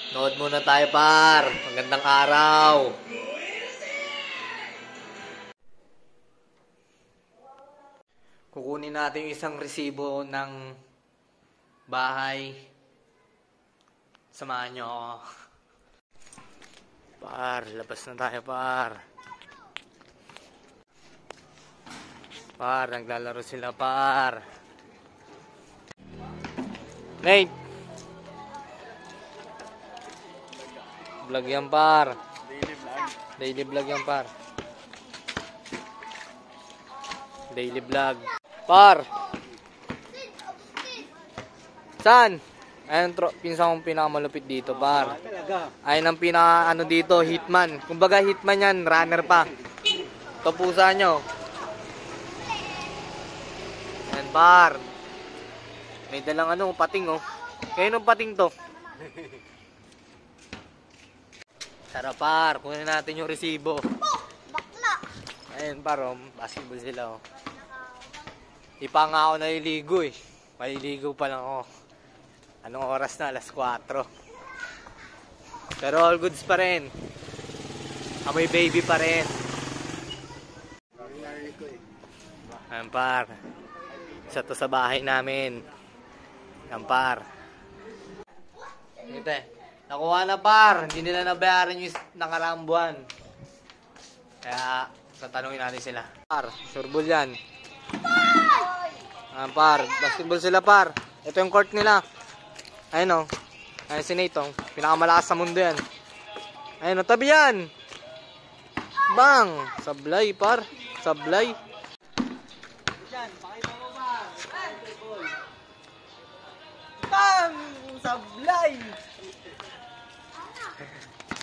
Nood muna tayo, par. Magandang araw. Kukunin natin yung isang resibo ng bahay. Samahan nyo ako. Par, labas na tayo, par. Par, naglalaro sila, par. Nate! Vlog yan, par. Daily vlog yan, par. Daily vlog. Par! Saan? Ayun, pinsan kong pinakamalupit dito, par. Ayun ang pinaka, dito, hitman. Kumbaga, hitman yan, runner pa. Ito pusa nyo. Ayan, par. May dalang pating, oh. Kaya nung pating to. Tara, par. Kunin natin yung resibo. Bakla! Ayun, par, oh. Basketball sila, oh. Di pa nga ako naliligo, eh. Maliligo pa lang ako. Anong oras na? Alas 4. Pero all goods pa rin. Amoy baby pa rin. Ayan, par. Isa to sa bahay namin. Ayan, par. Ito, nakuha na, par. Hindi nila nabayaran yung nakaraang buwan. Kaya, tatanungin natin sila. Par, surbol yan. Ayan, par. Basketball sila, par. Ito yung court nila. Ayun, oh. Ayun si Nate, oh. Pinakamalakas sa mundo yan. Ayun, oh. Tabi yan. Bang! Sablay, par. Sablay. Diyan, pakita mo, par. Bang! Sablay!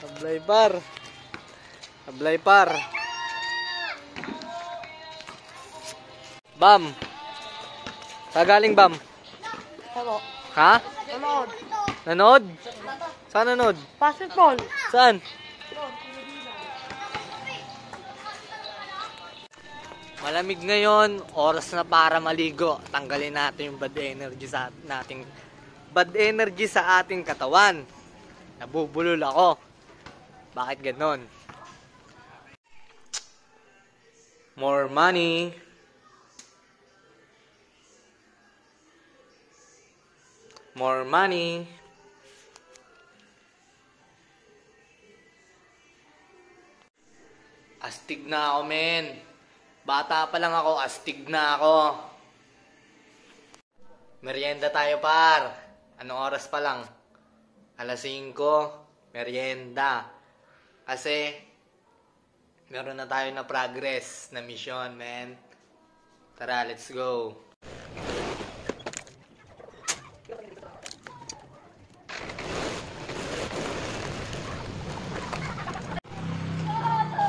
Sablay, par. Sablay, par. Bam! Saan galing, bam? Hello. Ha? Nanood. Nanood? Saan nanood? Basketball. Saan? Malamig ngayon, oras na para maligo. Tanggalin natin yung bad energy sa ating katawan. Nabubulol ako. Bakit ganon? More money. More money. Astig na ako, men. Bata pa lang ako, astig na ako. Merienda tayo, par. Anong oras pa lang? Alas 5. Merienda. Kasi, meron na tayo na progress na mission, men. Tara, let's go.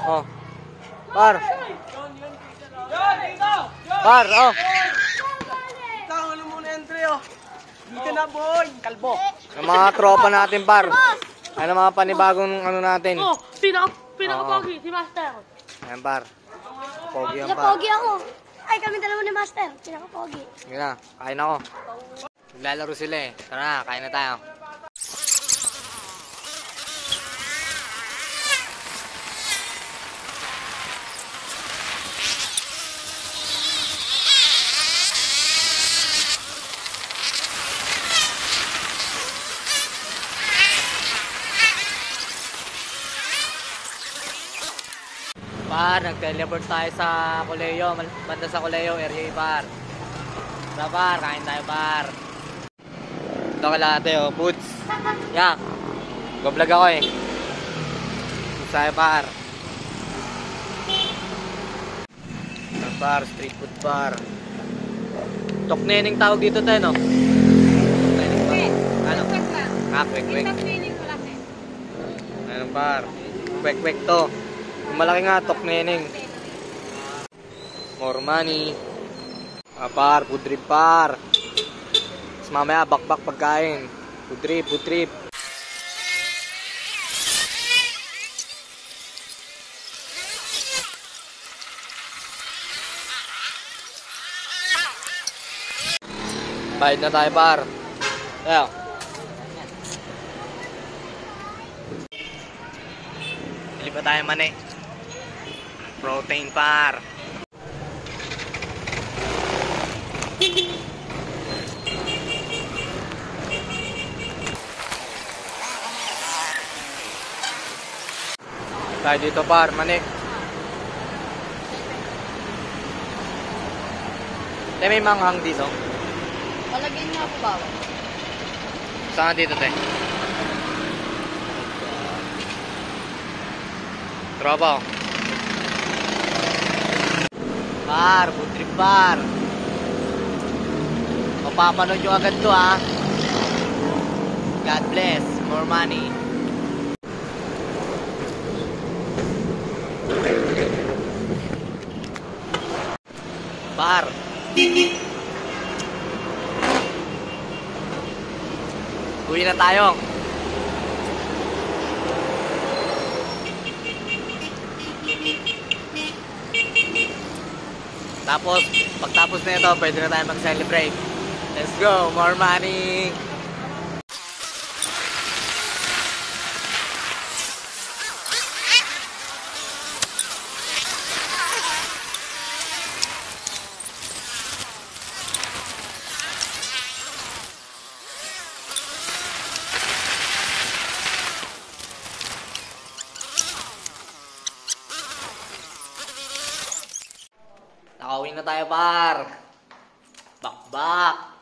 Oh. Par. Par, oh. Ikaw, ano muna entry, oh. Hindi ka na, boy. Kalbo. Ang mga tropa natin, par. Ano mga panibagong natin? Oh, pinaka-pogi, si Master. Ayan, par. Pogi yan, par. Pinaka-pogi ako. Ay, kami dalawa ni Master. Pinaka-pogi. Sige na, kain ako. Naglalaro sila, eh. Tara na, kain na tayo. Par, nag-teleport tayo sa Colegio, banda sa Colegio, area par. Tara, par, kain tayo, par. Ito kalate, oh, Boots. Yak. Go-vlog ako, eh. Boots tayo, par. Ito, par, street food, par. Tokneneng tawag dito tayo, no? Tokneneng ba? Ano? Kwek-kwek. Ano, par? Kwek-kwek to. Malaki nga, tokneneng. More money. Par, food trip, par. Tapos mamaya, bakbak pagkain. Food trip, food trip. Bayad na tayo, par. Ayan. tayong mani. Protein par. Tayo dito par, mani. Te, may manghang dito. Palagyan niya ako bawal. Saan dito, te? Tropa. Par, food trip par. Mapapanood nyo agad to, ha. God bless. More money. Par. Uwi na tayo. Tapos, pagtapos na ito, pwede na tayo mag-celebrate. Let's go, more money! Nakauwi na tayo, par. Bakbak.